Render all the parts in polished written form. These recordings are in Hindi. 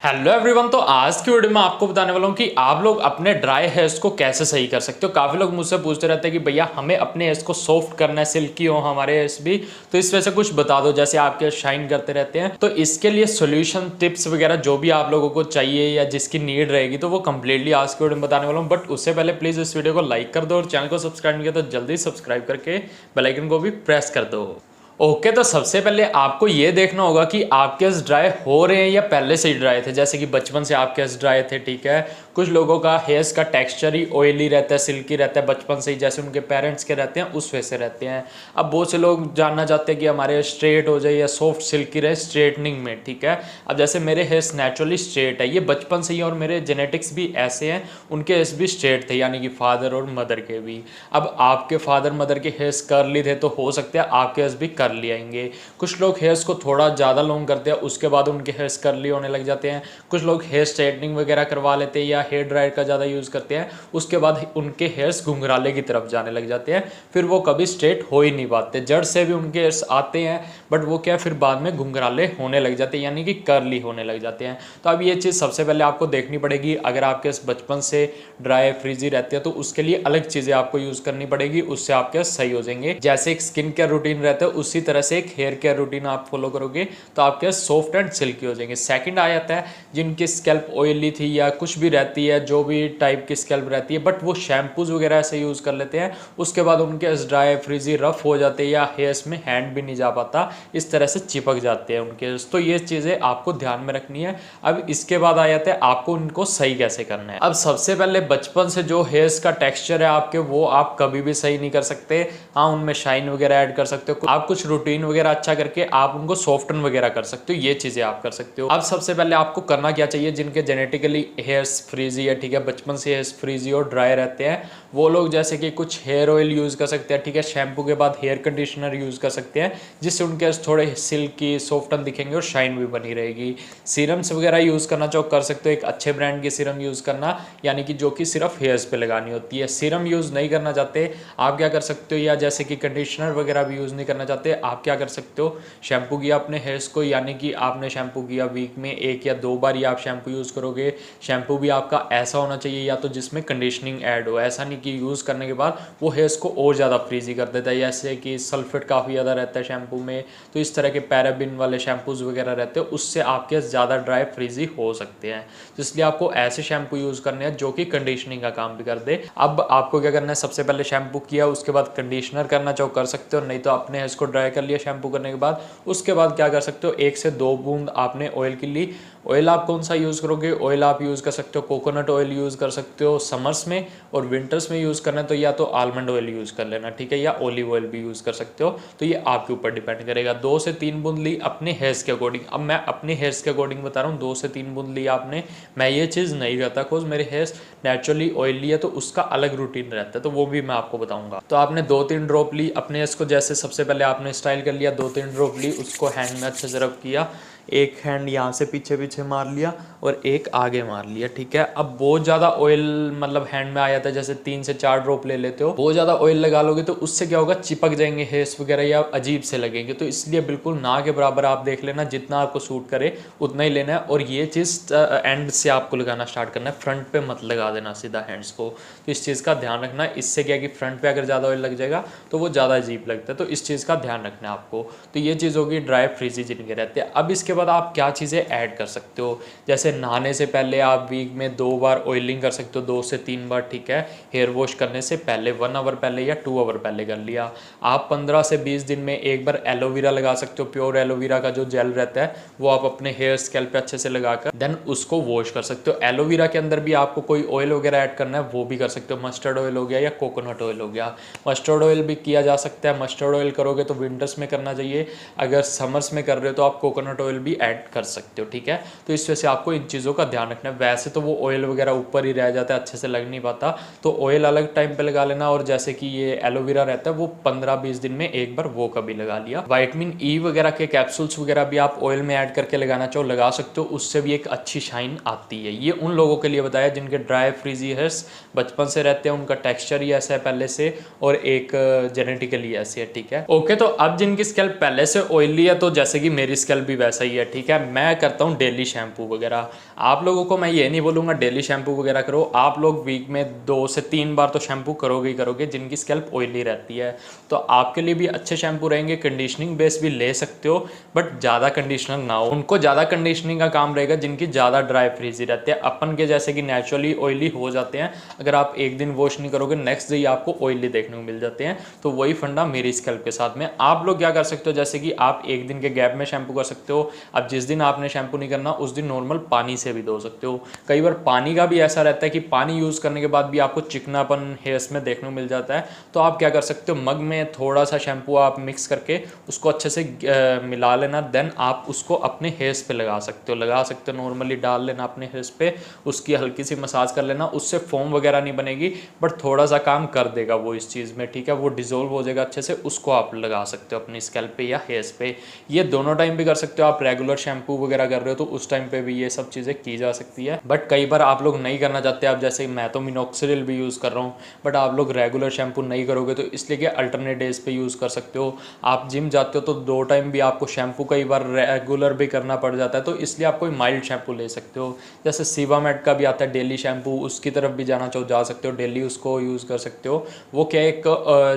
Hello everyone. तो आज की वीडियो में आपको बताने वाला हूँ कि आप लोग अपने ड्राई हेयर्स को कैसे सही कर सकते हो। काफ़ी लोग मुझसे पूछते रहते हैं कि भैया हमें अपने हेयर्स को सॉफ्ट करना है, सिल्की हो हमारे हेयर्स भी, तो इस वजह से कुछ बता दो, जैसे आपके हेयर शाइन करते रहते हैं। तो इसके लिए सोल्यूशन टिप्स वगैरह जो भी आप लोगों को चाहिए या जिसकी नीड रहेगी तो वो कंप्लीटली आज की वीडियो में बताने वाला हूँ। बट उससे पहले प्लीज़ इस वीडियो को लाइक कर दो और चैनल को सब्सक्राइब नहीं किया तो जल्दी सब्सक्राइब करके बेल आइकन को भी प्रेस कर दो। ओके, तो सबसे पहले आपको ये देखना होगा कि आपके हेयर्स ड्राई हो रहे हैं या पहले से ही ड्राई थे। जैसे कि बचपन से आपके हेयर्स ड्राई थे, ठीक है। कुछ लोगों का हेयर्स का टेक्सचर ही ऑयली रहता है, सिल्की रहता है बचपन से ही, जैसे उनके पेरेंट्स के रहते हैं उस वैसे रहते हैं। अब बहुत से लोग जानना चाहते हैं कि हमारे हेयर स्ट्रेट हो जाए या सॉफ्ट सिल्की रहे स्ट्रेटनिंग में, ठीक है। अब जैसे मेरे हेयर्स नेचुरली स्ट्रेट है, ये बचपन से ही, और मेरे जेनेटिक्स भी ऐसे हैं, उनके हेयर्स भी स्ट्रेट थे, यानी कि फादर और मदर के भी। अब आपके फादर मदर के हेयर्स कर्ली थे तो हो सकता है आपके हेयर्स भी कर्ली आएंगे। कुछ लोग हेयर्स को थोड़ा ज़्यादा लॉन्ग करते हैं, उसके बाद उनके हेयर्स कर्ली होने लग जाते हैं। कुछ लोग हेयर स्ट्रेटनिंग वगैरह करवा लेते हैं या हेयर ड्रायर का ज़्यादा यूज़ करते हैं, उसके बाद उनके हेयर्स घुंघराले की तरफ जाने लग जाते हैं, फिर वो कभी स्ट्रेट हो ही नहीं पाते। जड़ से भी उनके हेयर्स आते हैं बट वो क्या फिर बाद में घुंघराले होने लग जाते हैं, यानी कि कर्ली होने लग जाते हैं। तो अब ये चीज़ सबसे पहले आपको देखनी पड़ेगी। अगर आपके बचपन से ड्राई फ्रीजी रहते हैं तो उसके लिए अलग चीज़ें आपको यूज़ करनी पड़ेगी, उससे आपके सही हो जाएंगे। जैसे एक स्किन केयर रूटीन रहता है उसी तरह से एक हेयर केयर रूटीन आप फॉलो करोगे तो आपके सॉफ्ट एंड सिल्की हो जाएंगे। सेकंड आ जाता है जिनकी स्कैल्प ऑयली थी या कुछ भी रहती है, जो भी टाइप की स्कैल्प रहती है, बट वो शैम्पूज वगैरह ऐसे यूज़ कर लेते हैं, उसके बाद उनके ड्राई फ्रीजी रफ हो जाते हैं या हेयर्स में हैंड भी नहीं जा पाता, इस तरह से चिपक जाते हैं उनके। तो ये चीज़ें आपको ध्यान में रखनी है। अब इसके बाद आ जाता है आपको उनको सही कैसे करना है। अब सबसे पहले बचपन से जो हेयर्स का टेक्सचर है आपके, वो आप कभी भी सही नहीं कर सकते। हाँ, उनमें शाइन वगैरह ऐड कर सकते हो, आप कुछ रूटीन वगैरह अच्छा करके आप उनको सॉफ्टन वगैरह कर सकते हो, ये चीज़ें आप कर सकते हो। अब सबसे पहले आपको करना क्या चाहिए, जिनके जेनेटिकली हेयर्स फ्रीजी है, ठीक है, बचपन से हेयर्स फ्रीजी और ड्राई रहते हैं, वो लोग जैसे कि कुछ हेयर ऑयल यूज़ कर सकते हैं, ठीक है। शैम्पू के बाद हेयर कंडीशनर यूज़ कर सकते हैं, जिससे उनके हेयर्स थोड़े सिल्की सॉफ्टन दिखेंगे और शाइन भी बनी रहेगी। सीरम्स वगैरह यूज़ करना चाहो कर सकते हो, एक अच्छे ब्रांड की सीरम यूज़ करना, यानी कि जो कि सिर्फ हेयर्स पे लगानी होती है। सीरम यूज़ नहीं करना चाहते आप क्या कर सकते हो, या जैसे कि कंडीशनर वगैरह भी यूज़ नहीं करना चाहते आप क्या कर सकते हो, शैम्पू किया अपने हेयर्स को, यानी कि आपने शैम्पू किया वीक में 1 या 2 बार ही आप शैम्पू यूज़ करोगे। शैम्पू भी आपका ऐसा होना चाहिए या तो जिसमें कंडीशनिंग ऐड हो, ऐसा नहीं कि यूज़ करने के बाद वो हेयर्स को और ज़्यादा फ्रीजी कर देता है, जैसे कि सल्फेट काफ़ी ज़्यादा रहता है शैम्पू में, तो इस तरह के पैराबिन वाले शैम्पूज़ वगैरह रहते हैं, उससे आपके ज़्यादा ड्राई फ्रीजी हो सकते हैं। तो इसलिए आपको ऐसे शैम्पू यूज़ करने हैं जो कि कंडीशनिंग का काम भी कर दे। अब आपको क्या करना है, सबसे पहले शैम्पू किया, उसके बाद कंडीशनर करना चाहो कर सकते हो, नहीं तो अपने हेयर्स को ड्राई कर लिया शैम्पू करने के बाद, उसके बाद क्या कर सकते हो, 1 से 2 बूंद आपने ऑयल की ली। ऑयल आप कौन सा यूज़ करोगे, ऑयल आप यूज़ कर सकते हो, कोकोनट ऑयल यूज़ कर सकते हो समर्स में, और विंटर्स में यूज़ करना है तो या तो आलमंड ऑयल यूज़ कर लेना, ठीक है, या ऑलिव ऑयल भी यूज़ कर सकते हो। तो ये आपके ऊपर डिपेंड करेगा। 2 से 3 बूंद ली अपने हेयर्स के अकॉर्डिंग। अब मैं अपने हेयर्स के अकॉर्डिंग बता रहा हूँ, 2 से 3 बूंद ली आपने। मैं ये चीज़ नहीं करता बिकॉज मेरे हेयर्स नेचुरली ऑयली है, तो उसका अलग रूटीन रहता है, तो वो भी मैं आपको बताऊंगा। तो आपने 2-3 ड्रॉप ली अपने हेयर्स को, जैसे सबसे पहले आपने स्टाइल कर लिया, 2-3 ड्रॉप ली, उसको हैंड में अच्छे से रब किया, एक हैंड यहाँ से पीछे पीछे मार लिया और एक आगे मार लिया, ठीक है। अब बहुत ज़्यादा ऑयल मतलब हैंड में आ जाता है, जैसे 3 से 4 ड्रॉप ले लेते हो, बहुत ज़्यादा ऑयल लगा लोगे तो उससे क्या होगा, चिपक जाएंगे हेयर्स वगैरह या अजीब से लगेंगे। तो इसलिए बिल्कुल ना के बराबर आप देख लेना, जितना आपको सूट करे उतना ही लेना है। और ये चीज़ एंड से आपको लगाना स्टार्ट करना है, फ्रंट पे मत लगा देना सीधा हैंड्स को। तो इस चीज़ का ध्यान रखना है। इससे क्या है कि फ्रंट पे अगर ज़्यादा ऑयल लग जाएगा तो वो ज़्यादा अजीब लगता है, तो इस चीज़ का ध्यान रखना है आपको। तो ये चीज़ होगी ड्राई फ्रीजी जिनके रहते हैं। अब इसके बाद आप क्या चीज़ें ऐड कर सकते हो, जैसे नहाने से पहले आप वीक में 2 बार ऑयलिंग कर सकते हो, 2 से 3 बार, ठीक है। हेयर वॉश करने से पहले 1 आवर पहले या 2 आवर पहले कर लिया। आप 15 से 20 दिन में एक बार एलोवेरा लगा सकते हो, प्योर एलोवेरा का जो जेल रहता है वो आप अपने हेयर स्कैल्प पे अच्छे से लगाकर देन उसको वॉश कर सकते हो। एलोवेरा के अंदर भी आपको कोई ऑयल वगैरह ऐड करना है वो भी कर सकते हो, मस्टर्ड ऑयल हो गया या कोकोनट ऑयल हो गया। मस्टर्ड ऑयल भी किया जा सकता है, मस्टर्ड ऑयल करोगे तो विंटर्स में करना चाहिए, अगर समर्स में कर रहे हो तो आप कोकोनट ऑयल भी ऐड कर सकते हो, ठीक है। तो इस वजह से आपको इन चीज़ों का ध्यान रखना है। वैसे तो वो ऑयल वगैरह ऊपर ही रह जाता है, अच्छे से लग नहीं पाता, तो ऑयल अलग टाइम पे लगा लेना। और जैसे कि ये एलोवेरा रहता है वो 15-20 दिन में एक बार वो कभी लगा लिया। विटामिन ई वगैरह के कैप्सूल्स वगैरह भी आप ऑयल में ऐड करके लगाना चाहो लगा सकते हो, उससे भी एक अच्छी शाइन आती है। ये उन लोगों के लिए बताया जिनके ड्राई फ्रीजी हेयर्स बचपन से रहते हैं, उनका टेक्सचर ही ऐसा है पहले से, और एक जेनेटिकली ऐसे है, ठीक है। ओके, तो अब जिनकी स्कैल्प पहले से ऑयली है, तो जैसे कि मेरी स्कैल्प भी वैसा ही है, ठीक है। मैं करता हूँ डेली शैम्पू वगैरह। आप लोगों को मैं ये नहीं बोलूँगा डेली शैम्पू वगैरह करो, आप लोग वीक में 2 से 3 बार तो शैम्पू करोगे ही करोगे जिनकी स्कैल्प ऑयली रहती है। तो आपके लिए भी अच्छे शैम्पू रहेंगे, कंडीशनिंग बेस भी ले सकते हो, बट ज़्यादा कंडीशनर ना हो। उनको ज़्यादा कंडीशनिंग का काम रहेगा जिनकी ज़्यादा ड्राई फ्रीजी रहते हैं। अपन के जैसे कि नेचुरली ऑयली हो जाते हैं, अगर आप एक दिन वॉश नहीं करोगे नेक्स्ट डे आपको ऑयली देखने को मिल जाते हैं। तो वही फंडा मेरी स्कैल्प के साथ में। आप लोग क्या कर सकते हो, जैसे कि आप एक दिन के गैप में शैम्पू कर सकते हो। अब जिस दिन आपने शैम्पू नहीं करना उस दिन नॉर्मल पानी से भी धो सकते हो। कई बार पानी का भी ऐसा रहता है कि पानी यूज़ करने के बाद भी आपको चिकनापन हेयर्स में देखने को मिल जाता है। तो आप क्या कर सकते हो, मग में थोड़ा सा शैम्पू आप मिक्स करके उसको अच्छे से मिला लेना, देन आप उसको अपने हेयर्स पे लगा सकते हो नॉर्मली डाल लेना अपने हेयर्स पे, उसकी हल्की सी मसाज कर लेना। उससे फोम वगैरह नहीं बनेगी बट थोड़ा सा काम कर देगा वो इस चीज़ में, ठीक है। वो डिजोल्व हो जाएगा अच्छे से, उसको आप लगा सकते हो अपनी स्कैल्प पे या हेयर्स पे। ये दोनों टाइम भी कर सकते हो। आप रेगुलर शैम्पू वगैरह कर रहे हो तो उस टाइम पे भी ये सब चीज़ें की जा सकती है। बट कई बार आप लोग नहीं करना चाहते, आप जैसे मैं तो मिनॉक्सिडिल भी यूज़ कर रहा हूँ, बट आप लोग रेगुलर शैम्पू नहीं करोगे तो इसलिए कि अल्टरनेट डेज पे यूज़ कर सकते हो। आप जिम जाते हो तो 2 टाइम भी आपको शैम्पू कई बार रेगुलर भी करना पड़ जाता है, तो इसलिए आप कोई माइल्ड शैम्पू ले सकते हो। जैसे सीवामेड का भी आता है डेली शैम्पू, उसकी तरफ भी जाना चाहो जा सकते हो, डेली उसको यूज़ कर सकते हो। वो क्या एक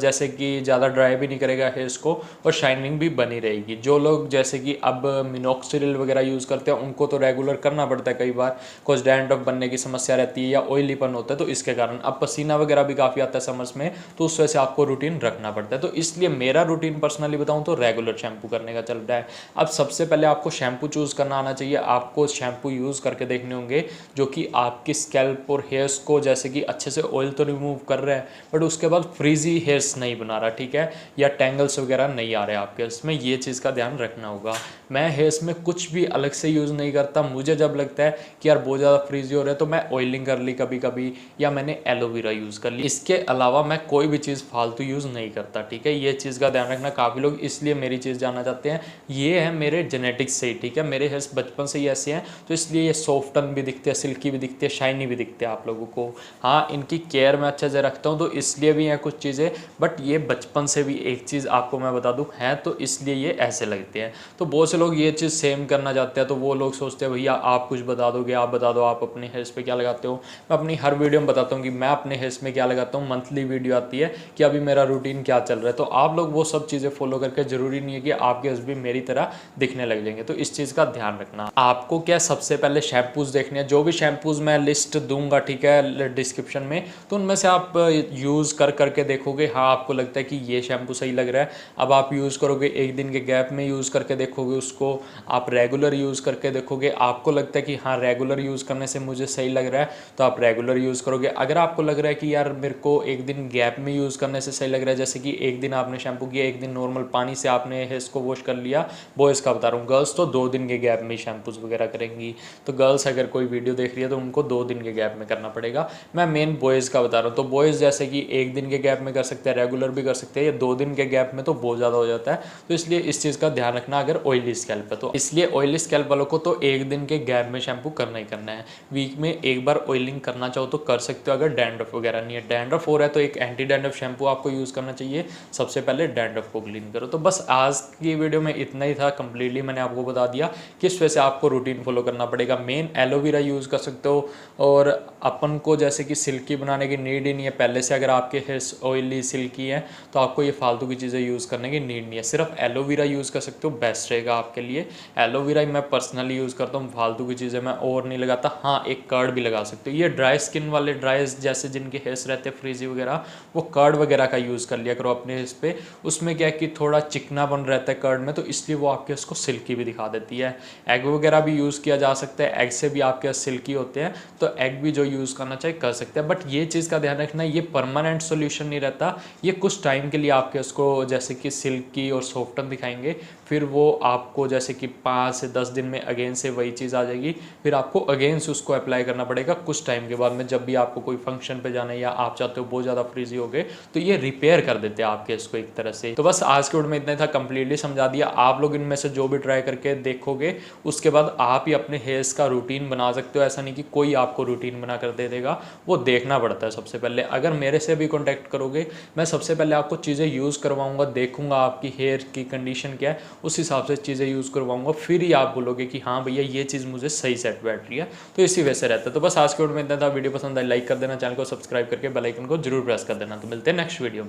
जैसे कि ज़्यादा ड्राई भी नहीं करेगा हेयर्स को और शाइनिंग भी बनी रहेगी। जो लोग जैसे कि अब मिनॉक्सिडिल वगैरह यूज़ करते हैं उनको तो रेगुलर करना पड़ता है कई बार, कुछ डैंड्रफ बनने की समस्या रहती है या ऑयलीपन होता है, तो इसके कारण अब पसीना वगैरह भी काफ़ी आता है समर्स में, तो उस वजह से आपको रूटीन रखना पड़ता है। तो इसलिए मेरा रूटीन पर्सनली बताऊँ तो रेगुलर शैम्पू करने का चल रहा है। अब सबसे पहले आपको शैम्पू चूज़ करना आना चाहिए। आपको शैम्पू यूज़ करके देखने होंगे जो कि आपकी स्कैल्प और हेयर्स को जैसे कि अच्छे से ऑयल तो रिमूव कर रहा है बट उसके बाद फ्रीजी हेयर्स नहीं बना रहा, ठीक है, या टेंगल्स वगैरह नहीं आ रहे आपके इसमें, ये चीज़ का ध्यान रखना होगा। मैं हेयर्स में कुछ भी अलग से यूज़ नहीं करता। मुझे जब लगता है कि यार बहुत ज़्यादा फ्रीजी हो रहा है तो मैं ऑयलिंग कर ली कभी कभी, या मैंने एलोवेरा यूज़ कर ली। इसके अलावा मैं कोई भी चीज़ फालतू यूज़ नहीं करता, ठीक है। ये चीज़ का ध्यान रखना। काफ़ी लोग इसलिए मेरी चीज़ जानना चाहते हैं, ये है मेरे जेनेटिक्स से ही, ठीक है। मेरे हेयर्स बचपन से ही ऐसे हैं तो इसलिए ये सॉफ्टन भी दिखते हैं, सिल्की भी दिखते हैं, शाइनी भी दिखते हैं आप लोगों को। हाँ, इनकी केयर मैं अच्छे से रखता हूँ तो इसलिए भी हैं कुछ चीज़ें, बट ये बचपन से भी एक चीज़ आपको मैं बता दूँ है तो इसलिए ये ऐसे लगते हैं। तो बहुत से लोग ये चीज़ सेम करना चाहते हैं, तो वो लोग सोचते हैं भैया आप कुछ बता दोगे, आप बता दो आप अपने हेयर्स पे क्या लगाते हो। मैं अपनी हर वीडियो में बताता हूँ कि मैं अपने हेयर्स में क्या लगाता हूँ। मंथली वीडियो आती है कि अभी मेरा रूटीन क्या चल रहा है, तो आप लोग वो सब चीज़ें फॉलो करके, ज़रूरी नहीं है कि आपके हेयर्स भी मेरी तरह दिखने लग जाएंगे, तो इस चीज़ का ध्यान रखना। आपको क्या सबसे पहले शैम्पूज़ देखने हैं, जो भी शैम्पूज़ मैं लिस्ट दूंगा, ठीक है, डिस्क्रिप्शन में, तो उनमें से आप यूज़ करके देखोगे। हाँ, आपको लगता है कि ये शैम्पू सही लग रहा है, अब आप यूज़ करोगे, एक दिन के गैप में यूज़ करके देखोगे उसको, आप रेगुलर यूज़ करके देखोगे। आपको लगता है कि हाँ रेगुलर यूज़ करने से मुझे सही लग रहा है तो आप रेगुलर यूज़ करोगे। अगर आपको लग रहा है कि यार मेरे को एक दिन गैप में यूज़ करने से सही लग रहा है, जैसे कि एक दिन आपने शैम्पू किया, एक दिन नॉर्मल पानी से आपने हेयर्स को वॉश कर लिया, बॉयज़ का बता रहा हूँ, गर्ल्स तो 2 दिन के गैप में शैम्पूज़ वगैरह करेंगी। तो गर्ल्स अगर कोई वीडियो देख रही है तो उनको 2 दिन के गैप में करना पड़ेगा। मैं मेन बॉयज़ का बता रहा हूँ। तो बॉयज़ जैसे कि एक दिन के गैप में कर सकते हैं, रेगुलर भी कर सकते हैं, या 2 दिन के गैप में तो बहुत ज़्यादा हो जाता है। तो इसलिए इस चीज़ का ध्यान रखना अगर ऑयली स्कैल्प है तो। इसलिए ऑयली स्कैल्प वालों को तो एक दिन के गैप में शैम्पू करना ही करना है। वीक में एक बार ऑयलिंग करना चाहो तो कर सकते हो अगर डैंड्रफ वगैरह नहीं है। डैंड्रफ हो रहा है तो एक एंटी डैंड्रफ शैम्पू आपको यूज़ करना चाहिए। सबसे पहले डैंड्रफ को क्लीन करो। तो बस आज की वीडियो में इतना ही था, कंप्लीटली मैंने आपको बता दिया किस वजह से आपको रूटीन फॉलो करना पड़ेगा। मेन एलोवेरा यूज़ कर सकते हो, और अपन को जैसे कि सिल्की बनाने की नीड ही नहीं है पहले से। अगर आपके हेयर्स ऑयली सिल्की है तो आपको ये फालतू की चीज़ें यूज़ करने की नीड नहीं है, सिर्फ एलोवेरा यूज़ कर सकते हो, बेस्ट रहेगा आपके लिए। एलोवेरा ही मैं पर्सनली यूज़ करता हूँ, फालतू की चीज़ें मैं और नहीं लगाता। हाँ, एक कर्ड भी लगा सकते हो। ये ड्राई स्किन वाले, ड्राई जैसे जिनके हेयर्स रहते हैं फ्रीजी वगैरह, वो कर्ड वगैरह का यूज़ कर लिया करो अपने हेयर्स पे। उसमें क्या है कि थोड़ा चिकनापन रहता है कर्ड में, तो इसलिए वो आपके उसको सिल्की भी दिखा देती है। एग वगैरह भी यूज़ किया जा सकता है, एग से भी आपके सिल्की होते हैं, तो एग भी जो यूज़ करना चाहिए कर सकते हैं। बट ये चीज़ का ध्यान रखना, ये परमानेंट सोल्यूशन नहीं रहता, ये कुछ टाइम के लिए आपके उसको जैसे कि सिल्की और सॉफ्टन दिखाएंगे, फिर वो आपको जैसे कि 5 से 10 दिन में अगेन से वही चीज़ आ जाएगी, फिर आपको अगेन से उसको अप्लाई करना पड़ेगा कुछ टाइम के बाद में। जब भी आपको कोई फंक्शन पे जाना है या आप चाहते हो बहुत ज़्यादा फ्रीजी हो गए, तो ये रिपेयर कर देते हैं आपके इसको एक तरह से। तो बस आज के वीडियो में इतना था, कंप्लीटली समझा दिया। आप लोग इनमें से जो भी ट्राई करके देखोगे उसके बाद आप ही अपने हेयर्स का रूटीन बना सकते हो। ऐसा नहीं कि कोई आपको रूटीन बना कर दे देगा, वो देखना पड़ता है सबसे पहले। अगर मेरे से भी कॉन्टैक्ट करोगे, मैं सबसे पहले आपको चीज़ें यूज़ करवाऊंगा, देखूंगा आपकी हेयर की कंडीशन क्या है, उस हिसाब से चीज़ें यूज़ करवाऊंगा, फिर ही आप बोलोगे कि हाँ भैया ये चीज़ मुझे सही सेट बैठ रही है। तो इसी वजह से रहता है। तो बस आज के वीडियो में इतना था। वीडियो पसंद आए लाइक कर देना, चैनल को सब्सक्राइब करके बेल आइकन को जरूर प्रेस कर देना। तो मिलते हैं नेक्स्ट वीडियो में।